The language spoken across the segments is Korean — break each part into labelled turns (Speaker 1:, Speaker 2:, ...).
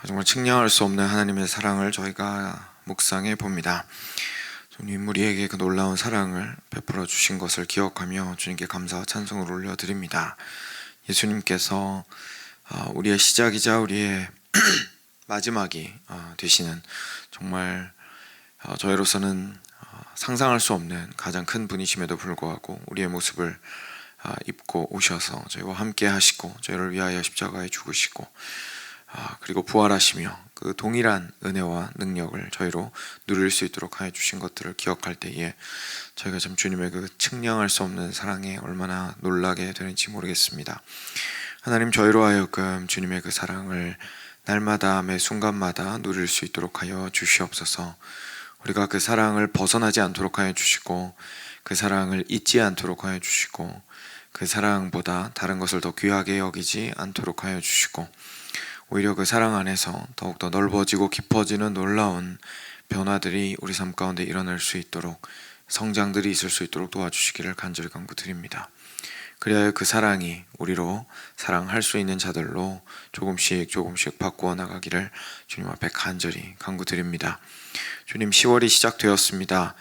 Speaker 1: 정말 측량할 수 없는 하나님의 사랑을 저희가 묵상해 봅니다. 주님 우리에게 그 놀라운 사랑을 베풀어 주신 것을 기억하며 주님께 감사와 찬송을 올려드립니다. 예수님께서 우리의 시작이자 우리의 마지막이 되시는 정말 저희로서는 상상할 수 없는 가장 큰 분이심에도 불구하고 우리의 모습을 입고 오셔서 저희와 함께 하시고 저희를 위하여 십자가에 죽으시고 그리고 부활하시며 그 동일한 은혜와 능력을 저희로 누릴 수 있도록 하여 주신 것들을 기억할 때에 저희가 참 주님의 그 측량할 수 없는 사랑에 얼마나 놀라게 되는지 모르겠습니다. 하나님, 저희로 하여금 주님의 그 사랑을 날마다 매 순간마다 누릴 수 있도록 하여 주시옵소서. 우리가 그 사랑을 벗어나지 않도록 하여 주시고 그 사랑을 잊지 않도록 하여 주시고 그 사랑보다 다른 것을 더 귀하게 여기지 않도록 하여 주시고 오히려 그 사랑 안에서 더욱더 넓어지고 깊어지는 놀라운 변화들이 우리 삶 가운데 일어날 수 있도록, 성장들이 있을 수 있도록 도와주시기를 간절히 간구드립니다. 그래야 그 사랑이 우리로 사랑할 수 있는 자들로 조금씩 바꾸어 나가기를 주님 앞에 간절히 간구드립니다. 주님, 10월이 시작되었습니다.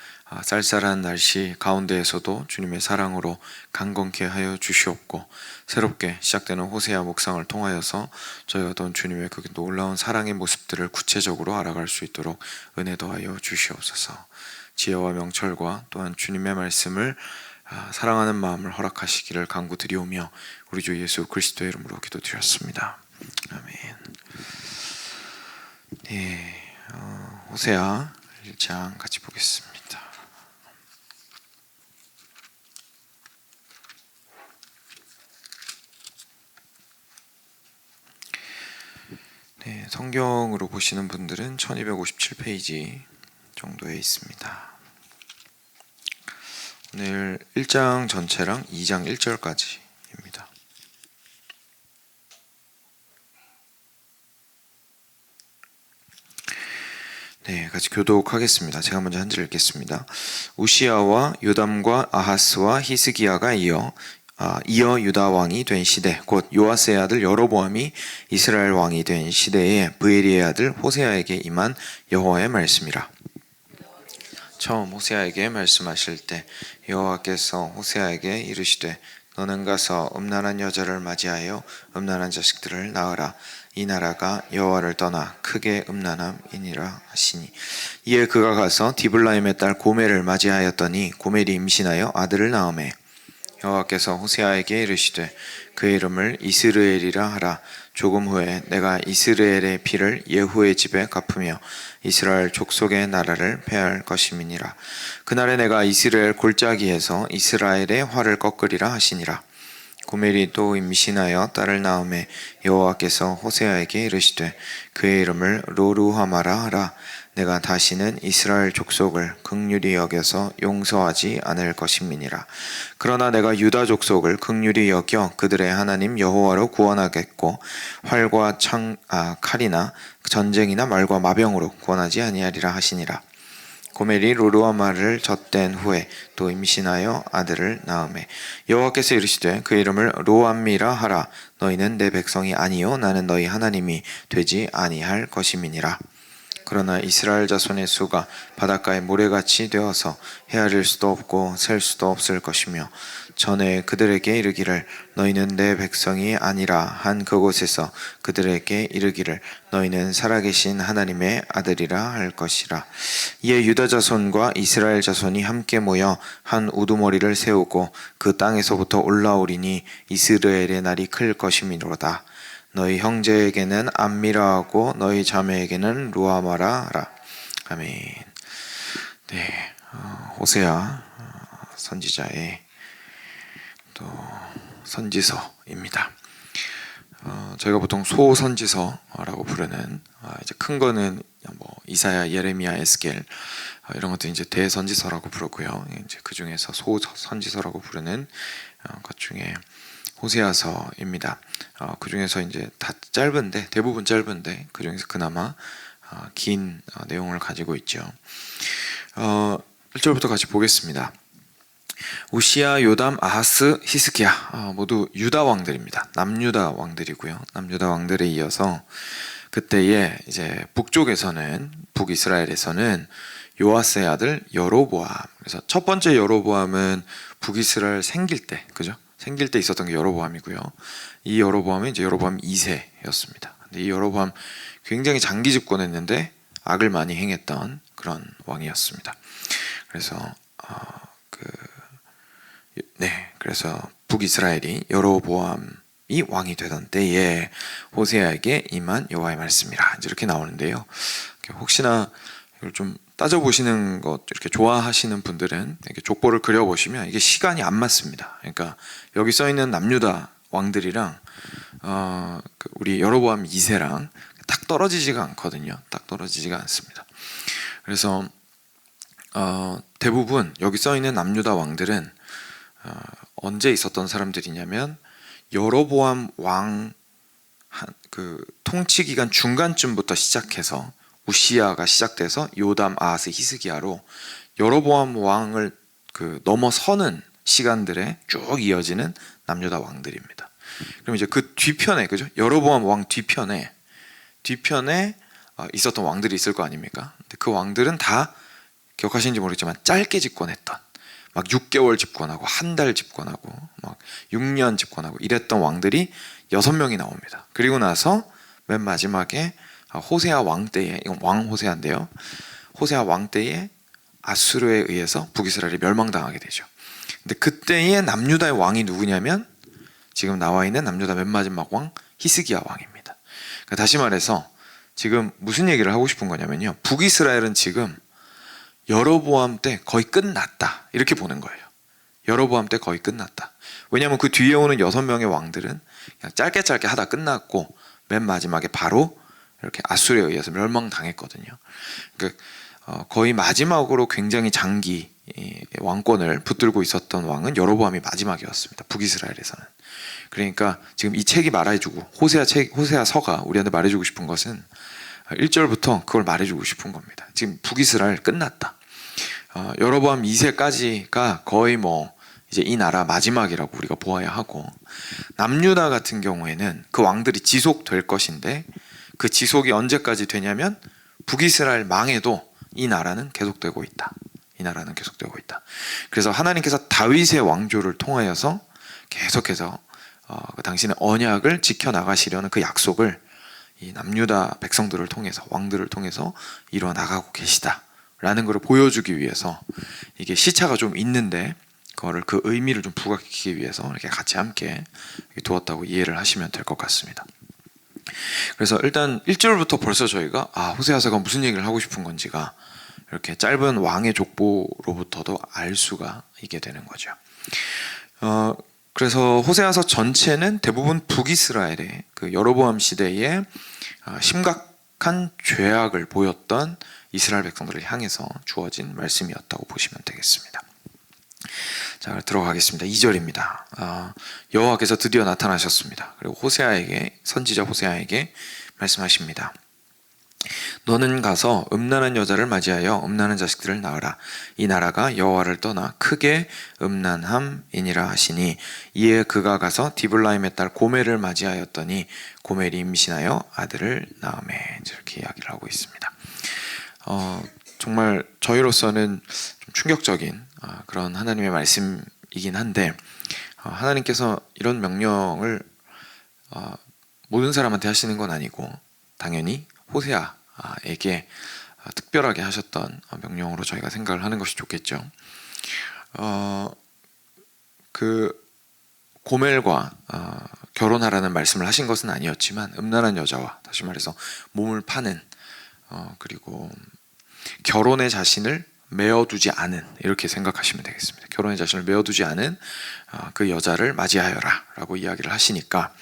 Speaker 1: 쌀쌀한 날씨 가운데에서도 주님의 사랑으로 강건케 하여 주시옵고 새롭게 시작되는 호세아 묵상을 통하여서 저희가 어떤 주님의 그 놀라운 사랑의 모습들을 구체적으로 알아갈 수 있도록 은혜 더하여 주시옵소서. 지혜와 명철과 또한 주님의 말씀을 사랑하는 마음을 허락하시기를 간구드리오며 우리 주 예수 그리스도의 이름으로 기도드렸습니다. 아멘. 네, 호세아 1장 같이 보겠습니다. 네, 성경으로 보시는 분들은 1257페이지 정도에 있습니다. 오늘 1장 전체랑 2장 1절까지입니다. 네, 같이 교독하겠습니다. 제가 먼저 한 절 읽겠습니다. 우시야와 요담과 아하스와 히스기야가 이어 유다 왕이 된 시대, 곧 요아스의 아들 여로보암이 이스라엘 왕이 된 시대에 브에리의 아들 호세아에게 임한 여호와의 말씀이라. 처음 호세아에게 말씀하실 때 여호와께서 호세아에게 이르시되 너는 가서 음란한 여자를 맞이하여 음란한 자식들을 낳으라. 이 나라가 여호와를 떠나 크게 음란함이니라 하시니, 이에 그가 가서 디블라임의 딸 고멜을 맞이하였더니 고멜이 임신하여 아들을 낳으매 여호와께서 호세아에게 이르시되 그의 이름을 이스르엘이라 하라. 조금 후에 내가 이스라엘의 피를 예후의 집에 갚으며 이스라엘 족속의 나라를 폐할 것임이니라. 그날에 내가 이스라엘 골짜기에서 이스라엘의 활을 꺾으리라 하시니라. 고멜이 또 임신하여 딸을 낳으매 여호와께서 호세아에게 이르시되 그의 이름을 로루하마라 하라. 내가 다시는 이스라엘 족속을 긍휼히 여겨서 용서하지 않을 것임이니라. 그러나 내가 유다 족속을 긍휼히 여겨 그들의 하나님 여호와로 구원하겠고 활과 칼이나 전쟁이나 말과 마병으로 구원하지 아니하리라 하시니라. 고멜이 로루아마를 젖된 후에 또 임신하여 아들을 낳으매 여호와께서 이르시되 그 이름을 로암미라 하라. 너희는 내 백성이 아니요 나는 너희 하나님이 되지 아니할 것임이니라. 그러나 이스라엘 자손의 수가 바닷가의 모래같이 되어서 헤아릴 수도 없고 셀 수도 없을 것이며 전에 그들에게 이르기를 너희는 내 백성이 아니라 한 그곳에서 그들에게 이르기를 너희는 살아계신 하나님의 아들이라 할 것이라. 이에 유다 자손과 이스라엘 자손이 함께 모여 한 우두머리를 세우고 그 땅에서부터 올라오리니 이스라엘의 날이 클 것이미로다. 너희 형제에게는 암미라 하고 너희 자매에게는 루아마라 하라. 아멘. 네, 호세아 선지자의 또 선지서입니다. 저희가 보통 소선지서라고 부르는 이제 큰 거는 뭐 이사야, 예레미야, 에스겔 이런 것들 이제 대선지서라고 부르고요. 이제 그 중에서 소선지서라고 부르는 것 중에 호세아서입니다. 그 중에서 이제 다 짧은데 대부분 짧은데 그 중에서 그나마 긴 내용을 가지고 있죠. 1절부터 같이 보겠습니다. 우시야, 요담, 아하스, 히스기야 모두 유다 왕들입니다. 남유다 왕들이고요. 남유다 왕들에 이어서 그때에 이제 북이스라엘에서는 요아스의 아들 여로보암. 그래서 첫 번째 여로보암은 북이스라엘 생길 때, 그죠? 생길 때 있었던 게 여로보암이고요. 이 여로보암이 이제 여로보암 2세였습니다. 근데 이 여로보암 굉장히 장기 집권했는데 악을 많이 행했던 그런 왕이었습니다. 그래서 그래서 북이스라엘이 여로보암이 왕이 되던 때에 호세아에게 임한 여호와의 말씀이라 이렇게 나오는데요. 혹시나 이걸 좀 따져보시는 것 이렇게 좋아하시는 분들은 이렇게 족보를 그려보시면 이게 시간이 안 맞습니다. 그러니까 여기 써 있는 남유다 왕들이랑 우리 여로보암 2세랑 딱 떨어지지가 않거든요. 딱 떨어지지가 않습니다. 그래서 대부분 여기 써 있는 남유다 왕들은 언제 있었던 사람들이냐면 여로보암 왕 통치 기간 중간쯤부터 시작해서 우시아가 시작돼서 요담, 아하스, 히스기야로 여로보암 왕을 넘어서는 시간들에 쭉 이어지는 남유다 왕들입니다. 그럼 이제 그 뒤편에, 그죠? 여로보암 왕 뒤편에 있었던 왕들이 있을 거 아닙니까? 근데 그 왕들은 다 기억하시는지 모르겠지만 짧게 집권했던, 막 6개월 집권하고 한 달 집권하고 막 6년 집권하고 이랬던 왕들이 6명이 나옵니다. 그리고 나서 맨 마지막에 호세아 왕 때에, 이건 왕 호세아인데요. 호세아 왕 때에 아수르에 의해서 북이스라엘이 멸망당하게 되죠. 근데 그때의 남유다의 왕이 누구냐면 지금 나와 있는 남유다 맨 마지막 왕 히스기야 왕입니다. 그러니까 다시 말해서 지금 무슨 얘기를 하고 싶은 거냐면요. 북이스라엘은 지금 여로보암 때 거의 끝났다 이렇게 보는 거예요. 여로보암 때 거의 끝났다. 왜냐하면 그 뒤에 오는 6명의 왕들은 그냥 짧게 하다 끝났고 맨 마지막에 바로 이렇게 아수르에 의해서 멸망당했거든요. 그러니까 거의 마지막으로 굉장히 장기 왕권을 붙들고 있었던 왕은 여로보암이 마지막이었습니다. 북이스라엘에서는. 그러니까 지금 이 책이 말해주고 호세아서가 우리한테 말해주고 싶은 것은 1절부터 그걸 말해주고 싶은 겁니다. 지금 북이스라엘 끝났다. 여로보암 2세까지가 거의 이제 이 나라 마지막이라고 우리가 보아야 하고, 남유다 같은 경우에는 그 왕들이 지속될 것인데 그 지속이 언제까지 되냐면 북이스라엘 망해도 이 나라는 계속되고 있다. 이 나라는 계속되고 있다. 그래서 하나님께서 다윗의 왕조를 통하여서 계속해서 당신의 언약을 지켜나가시려는 그 약속을 이 남유다 백성들을 통해서, 왕들을 통해서 이루어 나가고 계시다라는 것을 보여주기 위해서, 이게 시차가 좀 있는데 그거를 그 의미를 좀 부각시키기 위해서 이렇게 같이 함께 두었다고 이해를 하시면 될 것 같습니다. 그래서 일단 1절부터 벌써 저희가 호세아서가 무슨 얘기를 하고 싶은 건지가 이렇게 짧은 왕의 족보로부터도 알 수가 있게 되는 거죠. 그래서 호세아서 전체는 대부분 북이스라엘의 그 여로보암 시대에 심각한 죄악을 보였던 이스라엘 백성들을 향해서 주어진 말씀이었다고 보시면 되겠습니다. 자, 들어가겠습니다. 2절입니다. 여호와께서 드디어 나타나셨습니다. 그리고 선지자 호세아에게 말씀하십니다. 너는 가서 음란한 여자를 맞이하여 음란한 자식들을 낳으라. 이 나라가 여호와를 떠나 크게 음란함이니라 하시니, 이에 그가 가서 디블라임의 딸 고멜을 맞이하였더니 고멜이 임신하여 아들을 낳으매. 이렇게 이야기를 하고 있습니다. 정말 저희로서는 좀 충격적인 그런 하나님의 말씀이긴 한데, 하나님께서 이런 명령을 모든 사람한테 하시는 건 아니고 당연히 호세아에게 특별하게 하셨던 명령으로 저희가 생각을 하는 것이 좋겠죠. 그 고멜과 결혼하라는 말씀을 하신 것은 아니었지만, 음란한 여자와, 다시 말해서 몸을 파는, 그리고 결혼의 자신을 메어두지 않은, 이렇게 생각하시면 되겠습니다. 결혼의 자신을 메어두지 않은 그 여자를 맞이하여라 라고 이야기를 하시니까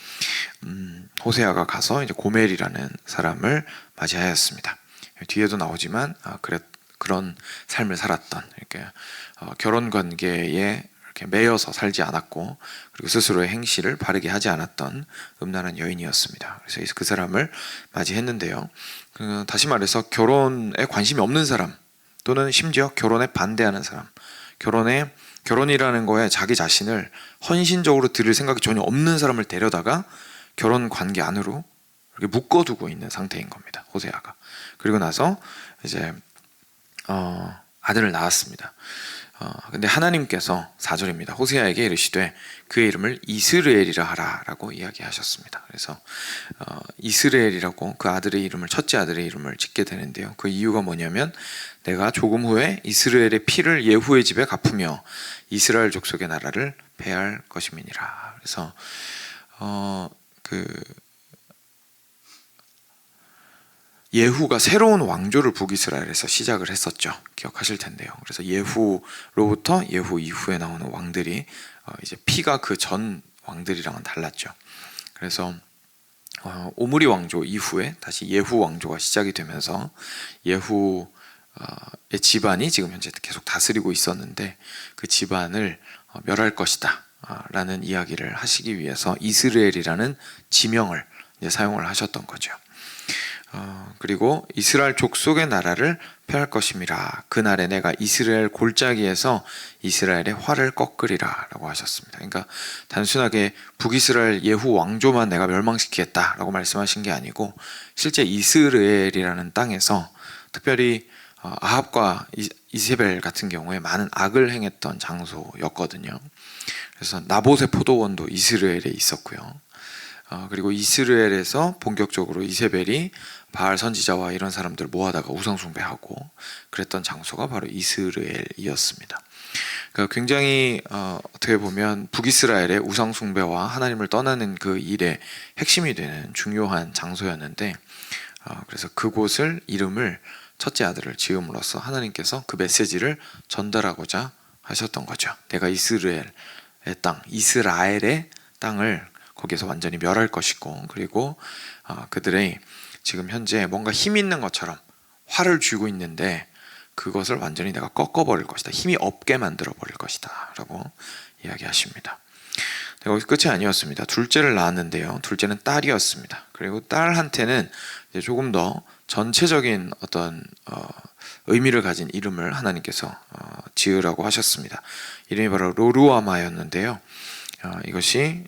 Speaker 1: 호세아가 가서 이제 고멜이라는 사람을 맞이하였습니다. 뒤에도 나오지만 그런 삶을 살았던, 이렇게 결혼 관계에 이렇게 매여서 살지 않았고, 그리고 스스로의 행실을 바르게 하지 않았던 음란한 여인이었습니다. 그래서 그 사람을 맞이했는데요. 다시 말해서 결혼에 관심이 없는 사람, 또는 심지어 결혼에 반대하는 사람, 결혼이라는 거에 자기 자신을 헌신적으로 들일 생각이 전혀 없는 사람을 데려다가 결혼 관계 안으로 이렇게 묶어두고 있는 상태인 겁니다. 호세아가. 그리고 나서 이제 아들을 낳았습니다. 근데 하나님께서 4절입니다. 호세아에게 이르시되 그의 이름을 이스라엘이라 하라라고 이야기하셨습니다. 그래서 이스라엘이라고 그 아들의 이름을, 첫째 아들의 이름을 짓게 되는데요. 그 이유가 뭐냐면 내가 조금 후에 이스라엘의 피를 예후의 집에 갚으며 이스라엘 족속의 나라를 폐할 것임이니라. 그래서 예후가 새로운 왕조를 북이스라엘에서 시작을 했었죠. 기억하실 텐데요. 그래서 예후로부터 예후 이후에 나오는 왕들이 이제 피가 그 전 왕들이랑은 달랐죠. 그래서 오므리 왕조 이후에 다시 예후 왕조가 시작이 되면서 예후의 집안이 지금 현재 계속 다스리고 있었는데 그 집안을 멸할 것이다 라는 이야기를 하시기 위해서 이스라엘이라는 지명을 이제 사용을 하셨던 거죠. 그리고 이스라엘 족속의 나라를 폐할 것임이라. 그날에 내가 이스라엘 골짜기에서 이스라엘의 활을 꺾으리라 라고 하셨습니다. 그러니까 단순하게 북이스라엘 예후 왕조만 내가 멸망시키겠다 라고 말씀하신 게 아니고 실제 이스라엘이라는 땅에서 특별히 아합과 이세벨 같은 경우에 많은 악을 행했던 장소였거든요. 그래서 나봇의 포도원도 이스라엘에 있었고요. 그리고 이스라엘에서 본격적으로 이세벨이 바알 선지자와 이런 사람들 모아다가 우상 숭배하고 그랬던 장소가 바로 이스라엘이었습니다. 그러니까 굉장히 어떻게 보면 북이스라엘의 우상 숭배와 하나님을 떠나는 그 일의 핵심이 되는 중요한 장소였는데 그래서 그곳을 이름을 첫째 아들을 지음으로써 하나님께서 그 메시지를 전달하고자 하셨던 거죠. 내가 이스라엘의 땅을 거기에서 완전히 멸할 것이고 그리고 그들의 지금 현재 뭔가 힘 있는 것처럼 활을 쥐고 있는데 그것을 완전히 내가 꺾어버릴 것이다. 힘이 없게 만들어버릴 것이다 라고 이야기하십니다. 거기서 끝이 아니었습니다. 둘째를 낳았는데요. 둘째는 딸이었습니다. 그리고 딸한테는 이제 조금 더 전체적인 어떤 의미를 가진 이름을 하나님께서 지으라고 하셨습니다. 이름이 바로 로루아마였는데요. 이것이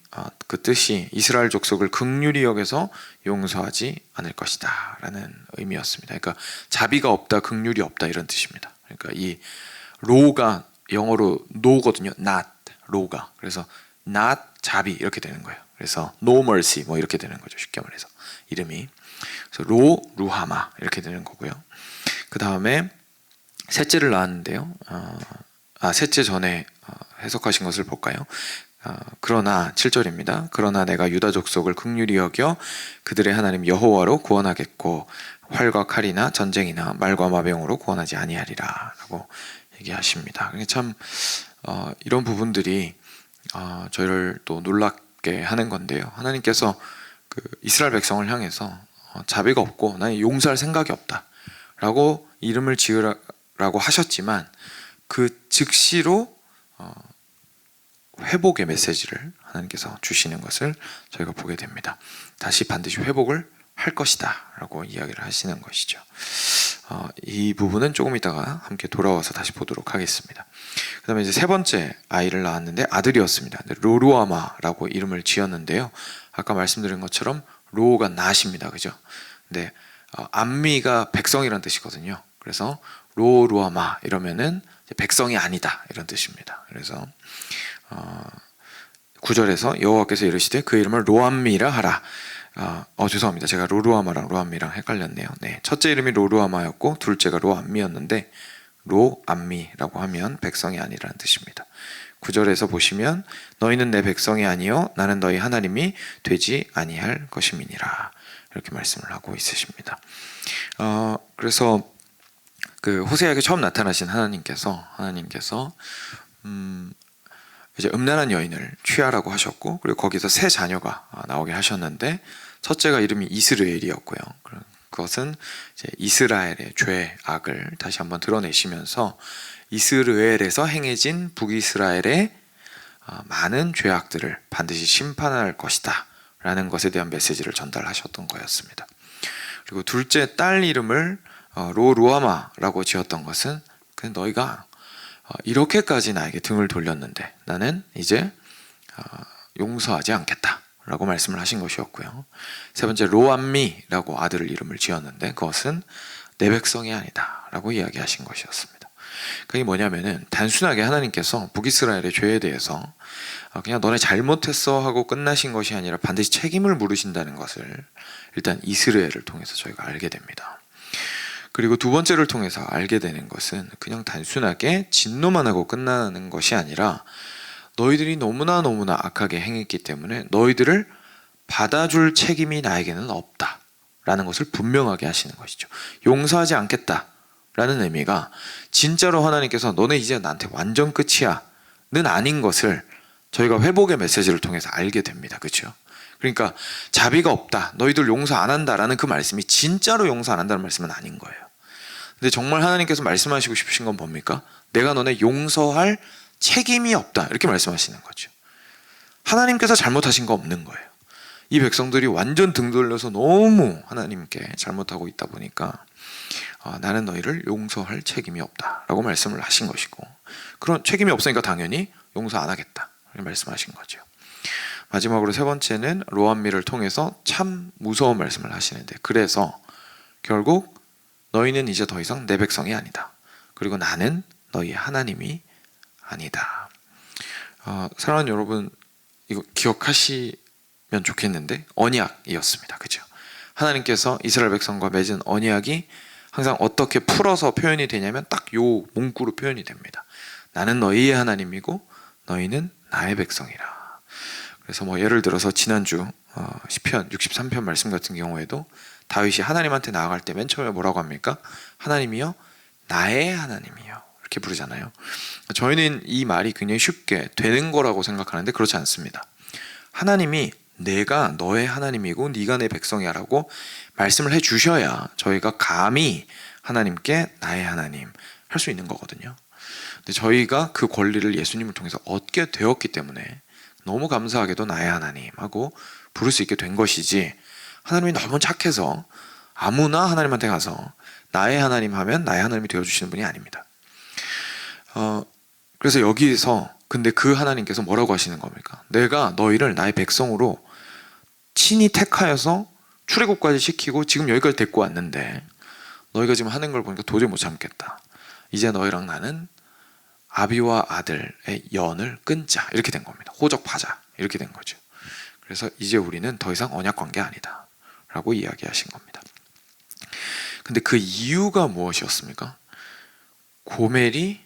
Speaker 1: 그 뜻이 이스라엘 족속을 긍휼히 여겨서 용서하지 않을 것이다 라는 의미였습니다. 그러니까 자비가 없다, 긍휼이 없다 이런 뜻입니다. 그러니까 이 로가 영어로 no거든요. not, 로가. 그래서 not 자비 이렇게 되는 거예요. 그래서 no mercy 뭐 이렇게 되는 거죠. 쉽게 말해서 이름이. 그래서 루하마 이렇게 되는 거고요. 그 다음에 셋째를 낳았는데요. 셋째 전에 해석하신 것을 볼까요? 그러나 7절입니다. 그러나 내가 유다 족속을 긍휼히 여겨 그들의 하나님 여호와로 구원하겠고 활과 칼이나 전쟁이나 말과 마병으로 구원하지 아니하리라 라고 얘기하십니다. 참 이런 부분들이 저희를 또 놀랍게 하는 건데요. 하나님께서 그 이스라엘 백성을 향해서 자비가 없고 나는 용서할 생각이 없다 라고 이름을 지으라고 하셨지만 그 즉시로 회복의 메시지를 하나님께서 주시는 것을 저희가 보게 됩니다. 다시 반드시 회복을 할 것이다 라고 이야기를 하시는 것이죠. 이 부분은 조금 이따가 함께 돌아와서 다시 보도록 하겠습니다. 그 다음에 이제 세 번째 아이를 낳았는데 아들이었습니다. 로루아마라고 이름을 지었는데요. 아까 말씀드린 것처럼 로가 낫입니다. 그죠? 근데 암미가 백성이라는 뜻이거든요. 그래서 로루아마 이러면은 백성이 아니다 이런 뜻입니다. 그래서 9절에서 여호와께서 이르시되 그 이름을 로암미라 하라. 죄송합니다. 제가 로루아마랑 로암미랑 헷갈렸네요. 네, 첫째 이름이 로루아마였고 둘째가 로암미였는데 로암미라고 하면 백성이 아니라는 뜻입니다. 9절에서 보시면 너희는 내 백성이 아니요 나는 너희 하나님이 되지 아니할 것임이니라 이렇게 말씀을 하고 있으십니다. 그래서 그 호세아에게 처음 나타나신 하나님께서 이제 음란한 여인을 취하라고 하셨고 그리고 거기서 세 자녀가 나오게 하셨는데 첫째가 이름이 이스라엘이었고요. 그것은 이제 이스라엘의 죄악을 다시 한번 드러내시면서 이스라엘에서 행해진 북이스라엘의 많은 죄악들을 반드시 심판할 것이다 라는 것에 대한 메시지를 전달하셨던 거였습니다. 그리고 둘째 딸 이름을 로루아마라고 지었던 것은 너희가 이렇게까지 나에게 등을 돌렸는데 나는 이제 용서하지 않겠다 라고 말씀을 하신 것이었고요. 세 번째, 로암미라고 아들을 이름을 지었는데 그것은 내 백성이 아니다 라고 이야기하신 것이었습니다. 그게 뭐냐면은 단순하게 하나님께서 북이스라엘의 죄에 대해서 그냥 너네 잘못했어 하고 끝나신 것이 아니라 반드시 책임을 물으신다는 것을 일단 이스라엘을 통해서 저희가 알게 됩니다. 그리고 두 번째를 통해서 알게 되는 것은 그냥 단순하게 진노만 하고 끝나는 것이 아니라 너희들이 너무나 악하게 행했기 때문에 너희들을 받아줄 책임이 나에게는 없다 라는 것을 분명하게 하시는 것이죠. 용서하지 않겠다 라는 의미가 진짜로 하나님께서 너네 이제 나한테 완전 끝이야 는 아닌 것을 저희가 회복의 메시지를 통해서 알게 됩니다. 그렇죠? 그러니까 자비가 없다, 너희들 용서 안 한다라는 그 말씀이 진짜로 용서 안 한다는 말씀은 아닌 거예요. 근데 정말 하나님께서 말씀하시고 싶으신 건 뭡니까? 내가 너네 용서할 책임이 없다 이렇게 말씀하시는 거죠. 하나님께서 잘못하신 거 없는 거예요. 이 백성들이 완전 등 돌려서 너무 하나님께 잘못하고 있다 보니까 나는 너희를 용서할 책임이 없다라고 말씀을 하신 것이고, 그런 책임이 없으니까 당연히 용서 안 하겠다 이렇게 말씀하신 거죠. 마지막으로 세 번째는 로암미를 통해서 참 무서운 말씀을 하시는데, 그래서 결국 너희는 이제 더 이상 내 백성이 아니다, 그리고 나는 너희의 하나님이 아니다. 사랑하는 여러분, 이거 기억하시면 좋겠는데 언약이었습니다. 그죠? 하나님께서 이스라엘 백성과 맺은 언약이 항상 어떻게 풀어서 표현이 되냐면 딱 요 문구로 표현이 됩니다. 나는 너희의 하나님이고 너희는 나의 백성이라. 그래서 뭐 예를 들어서 지난주 시편 63편 말씀 같은 경우에도 다윗이 하나님한테 나아갈 때 맨 처음에 뭐라고 합니까? 하나님이여 나의 하나님이여 이렇게 부르잖아요. 저희는 이 말이 굉장히 쉽게 되는 거라고 생각하는데 그렇지 않습니다. 하나님이 내가 너의 하나님이고 네가 내 백성이야 라고 말씀을 해주셔야 저희가 감히 하나님께 나의 하나님 할 수 있는 거거든요. 근데 저희가 그 권리를 예수님을 통해서 얻게 되었기 때문에 너무 감사하게도 나의 하나님 하고 부를 수 있게 된 것이지, 하나님이 너무 착해서 아무나 하나님한테 가서 나의 하나님 하면 나의 하나님이 되어주시는 분이 아닙니다. 그래서 여기서 근데 그 하나님께서 뭐라고 하시는 겁니까? 내가 너희를 나의 백성으로 친히 택하여서 출애굽까지 시키고 지금 여기까지 데리고 왔는데 너희가 지금 하는 걸 보니까 도저히 못 참겠다. 이제 너희랑 나는 아비와 아들의 연을 끊자 이렇게 된 겁니다. 호적파자 이렇게 된 거죠. 그래서 이제 우리는 더 이상 언약 관계 아니다 라고 이야기하신 겁니다. 근데 그 이유가 무엇이었습니까? 고멜이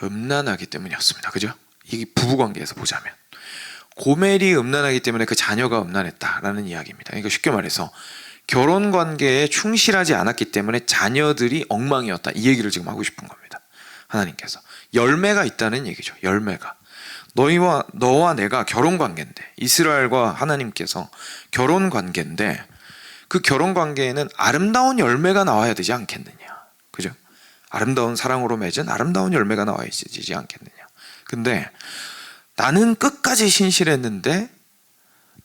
Speaker 1: 음란하기 때문이었습니다. 그죠? 이게 부부관계에서 보자면 고멜이 음란하기 때문에 그 자녀가 음란했다라는 이야기입니다. 그러니까 쉽게 말해서 결혼관계에 충실하지 않았기 때문에 자녀들이 엉망이었다, 이 얘기를 지금 하고 싶은 겁니다. 하나님께서 열매가 있다는 얘기죠. 열매가 너와 내가 결혼관계인데, 이스라엘과 하나님께서 결혼관계인데 그 결혼관계에는 아름다운 열매가 나와야 되지 않겠느냐, 그죠? 아름다운 사랑으로 맺은 아름다운 열매가 나와야 되지 않겠느냐. 근데 나는 끝까지 신실했는데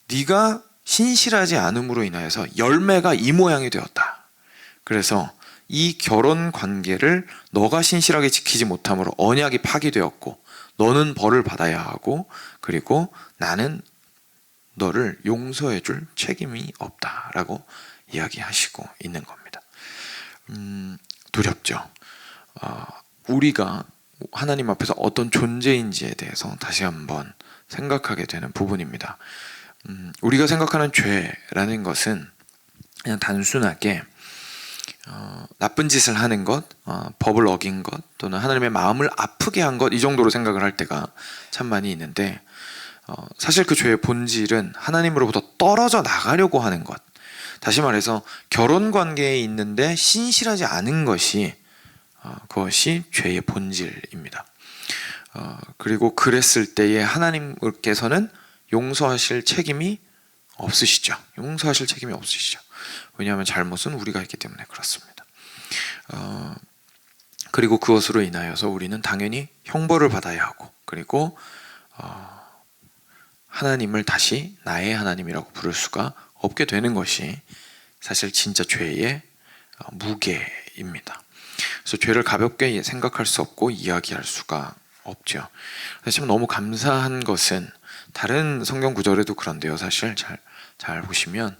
Speaker 1: 네가 신실하지 않음으로 인하여서 열매가 이 모양이 되었다. 그래서 이 결혼 관계를 너가 신실하게 지키지 못함으로 언약이 파기되었고 너는 벌을 받아야 하고, 그리고 나는 너를 용서해 줄 책임이 없다라고 이야기하시고 있는 겁니다. 두렵죠. 우리가 하나님 앞에서 어떤 존재인지에 대해서 다시 한번 생각하게 되는 부분입니다. 우리가 생각하는 죄라는 것은 그냥 단순하게 나쁜 짓을 하는 것, 법을 어긴 것, 또는 하나님의 마음을 아프게 한 것, 이 정도로 생각을 할 때가 참 많이 있는데, 사실 그 죄의 본질은 하나님으로부터 떨어져 나가려고 하는 것, 다시 말해서 결혼관계에 있는데 신실하지 않은 것이 그것이 죄의 본질입니다. 그리고 그랬을 때에 하나님께서는 용서하실 책임이 없으시죠. 용서하실 책임이 없으시죠. 왜냐하면 잘못은 우리가 했기 때문에 그렇습니다. 그리고 그것으로 인하여서 우리는 당연히 형벌을 받아야 하고, 그리고 하나님을 다시 나의 하나님이라고 부를 수가 없게 되는 것이 사실 진짜 죄의 무게입니다. 그래서 죄를 가볍게 생각할 수 없고 이야기할 수가 없죠. 참 너무 감사한 것은 다른 성경 구절에도 그런데요. 사실 잘 보시면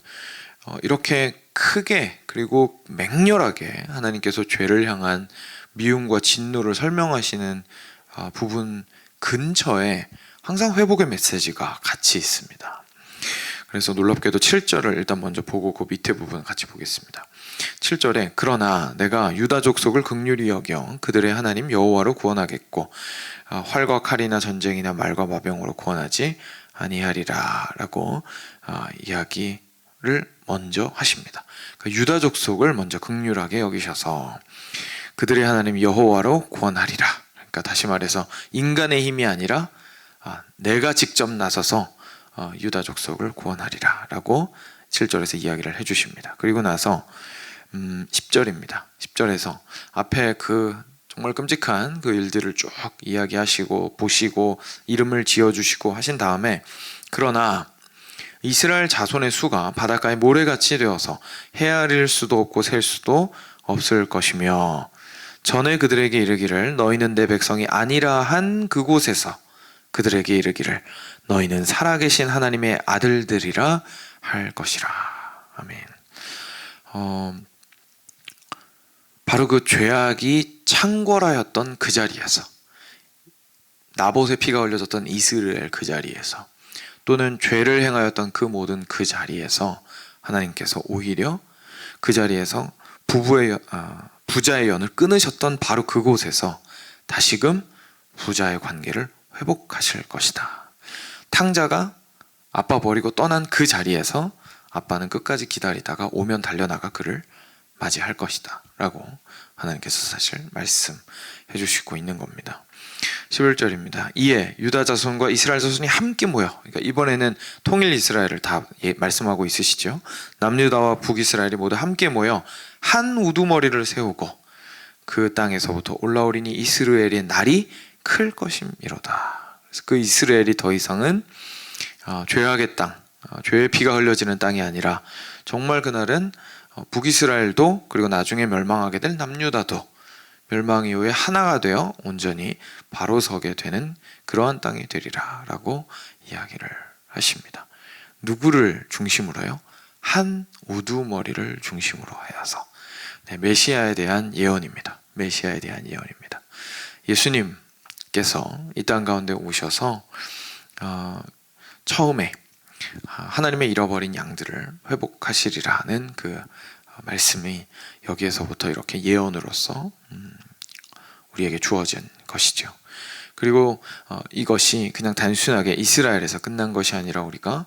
Speaker 1: 이렇게 크게 그리고 맹렬하게 하나님께서 죄를 향한 미움과 진노를 설명하시는 부분 근처에 항상 회복의 메시지가 같이 있습니다. 그래서 놀랍게도 7절을 일단 먼저 보고 그 밑에 부분 같이 보겠습니다. 7절에 그러나 내가 유다 족속을 긍휼히 여겨 그들의 하나님 여호와로 구원하겠고 활과 칼이나 전쟁이나 말과 마병으로 구원하지 아니하리라 라고 이야기를 먼저 하십니다. 그러니까 유다 족속을 먼저 긍휼하게 여기셔서 그들의 하나님 여호와로 구원하리라. 그러니까 다시 말해서 인간의 힘이 아니라 내가 직접 나서서 유다 족속을 구원하리라 라고 7절에서 이야기를 해주십니다. 그리고 나서 10절입니다. 10절에서 앞에 그 정말 끔찍한 그 일들을 쭉 이야기하시고 보시고 이름을 지어주시고 하신 다음에 그러나 이스라엘 자손의 수가 바닷가의 모래같이 되어서 헤아릴 수도 없고 셀 수도 없을 것이며 전에 그들에게 이르기를 너희는 내 백성이 아니라 한 그곳에서 그들에게 이르기를 너희는 살아계신 하나님의 아들들이라 할 것이라. 아멘. 바로 그 죄악이 창궐하였던 그 자리에서 나봇의 피가 흘려졌던 이스라엘 그 자리에서 또는 죄를 행하였던 그 모든 그 자리에서 하나님께서 오히려 그 자리에서 부자의 연을 끊으셨던 바로 그곳에서 다시금 부자의 관계를 회복하실 것이다. 탕자가 아빠 버리고 떠난 그 자리에서 아빠는 끝까지 기다리다가 오면 달려나가 그를 맞이할 것이다 라고 하나님께서 사실 말씀해 주시고 있는 겁니다. 11절입니다. 이에 유다 자손과 이스라엘 자손이 함께 모여, 그러니까 이번에는 통일 이스라엘을 다 말씀하고 있으시죠. 남유다와 북이스라엘이 모두 함께 모여 한 우두머리를 세우고 그 땅에서부터 올라오리니 이스라엘의 날이 클 것임이로다. 그래서 그 이스라엘이 더 이상은 죄악의 땅, 죄의 피가 흘려지는 땅이 아니라 정말 그날은 북이스라엘도 그리고 나중에 멸망하게 될 남유다도 멸망 이후에 하나가 되어 온전히 바로 서게 되는 그러한 땅이 되리라 라고 이야기를 하십니다. 누구를 중심으로요? 한 우두머리를 중심으로 하여서 메시아에 대한 예언입니다. 메시아에 대한 예언입니다. 예수님께서 이 땅 가운데 오셔서 처음에 하나님의 잃어버린 양들을 회복하시리라는 그 말씀이 여기에서부터 이렇게 예언으로서 우리에게 주어진 것이죠. 그리고 이것이 그냥 단순하게 이스라엘에서 끝난 것이 아니라 우리가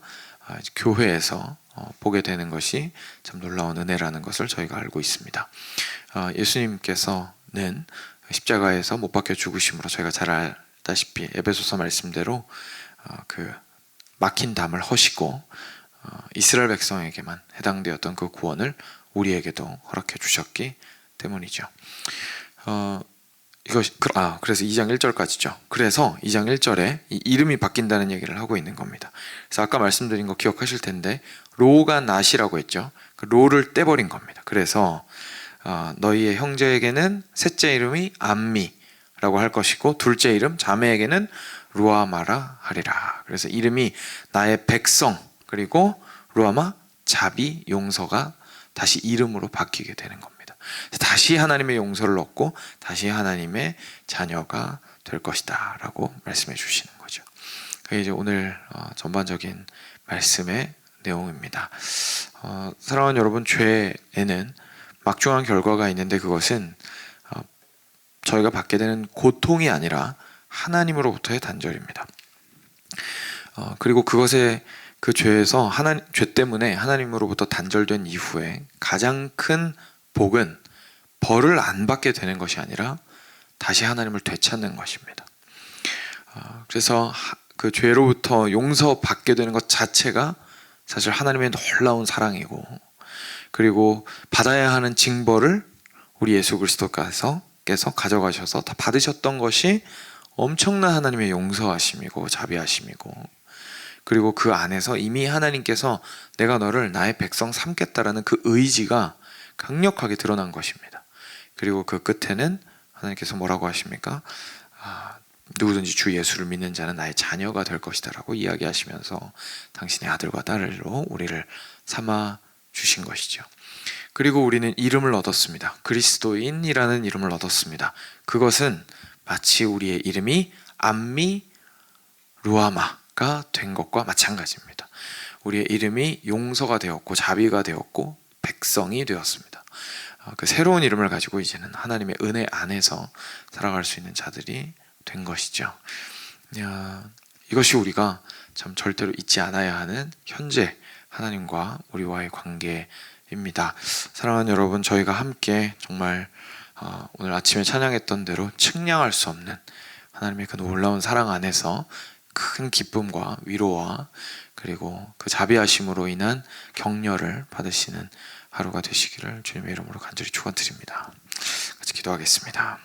Speaker 1: 교회에서 보게 되는 것이 참 놀라운 은혜라는 것을 저희가 알고 있습니다. 예수님께서는 십자가에서 못 박혀 죽으심으로 저희가 잘 알다시피 에베소서 말씀대로 그 막힌 담을 허시고 이스라엘 백성에게만 해당되었던 그 구원을 우리에게도 허락해 주셨기 때문이죠. 그래서 2장 1절까지죠. 그래서 2장 1절에 이름이 바뀐다는 얘기를 하고 있는 겁니다. 그래서 아까 말씀드린 거 기억하실 텐데 로가 낫이라고 했죠. 그 로를 떼버린 겁니다. 그래서 너희의 형제에게는 셋째 이름이 암미라고 할 것이고 둘째 이름 자매에게는 루아마라 하리라. 그래서 이름이 나의 백성 그리고 루아마 자비 용서가 다시 이름으로 바뀌게 되는 겁니다. 다시 하나님의 용서를 얻고 다시 하나님의 자녀가 될 것이다 라고 말씀해 주시는 거죠. 그게 이제 오늘 전반적인 말씀의 내용입니다. 사랑하는 여러분, 죄에는 막중한 결과가 있는데 그것은 저희가 받게 되는 고통이 아니라 하나님으로부터의 단절입니다. 그리고 그것에 그 죄에서 죄 때문에 하나님으로부터 단절된 이후에 가장 큰 복은 벌을 안 받게 되는 것이 아니라 다시 하나님을 되찾는 것입니다. 그래서 그 죄로부터 용서받게 되는 것 자체가 사실 하나님의 놀라운 사랑이고 그리고 받아야 하는 징벌을 우리 예수 그리스도께서 가져가셔서 다 받으셨던 것이 엄청난 하나님의 용서하심이고 자비하심이고 그리고 그 안에서 이미 하나님께서 내가 너를 나의 백성 삼겠다라는 그 의지가 강력하게 드러난 것입니다. 그리고 그 끝에는 하나님께서 뭐라고 하십니까? 누구든지 주 예수를 믿는 자는 나의 자녀가 될 것이다라고 이야기하시면서 당신의 아들과 딸로 우리를 삼아 주신 것이죠. 그리고 우리는 이름을 얻었습니다. 그리스도인이라는 이름을 얻었습니다. 그것은 마치 우리의 이름이 암미 루아마가 된 것과 마찬가지입니다. 우리의 이름이 용서가 되었고 자비가 되었고 백성이 되었습니다. 그 새로운 이름을 가지고 이제는 하나님의 은혜 안에서 살아갈 수 있는 자들이 된 것이죠. 이것이 우리가 참 절대로 잊지 않아야 하는 현재 하나님과 우리와의 관계입니다. 사랑하는 여러분, 저희가 함께 정말 오늘 아침에 찬양했던 대로 측량할 수 없는 하나님의 그 놀라운 사랑 안에서 큰 기쁨과 위로와 그리고 그 자비하심으로 인한 격려를 받으시는 하루가 되시기를 주님의 이름으로 간절히 축원드립니다. 같이 기도하겠습니다.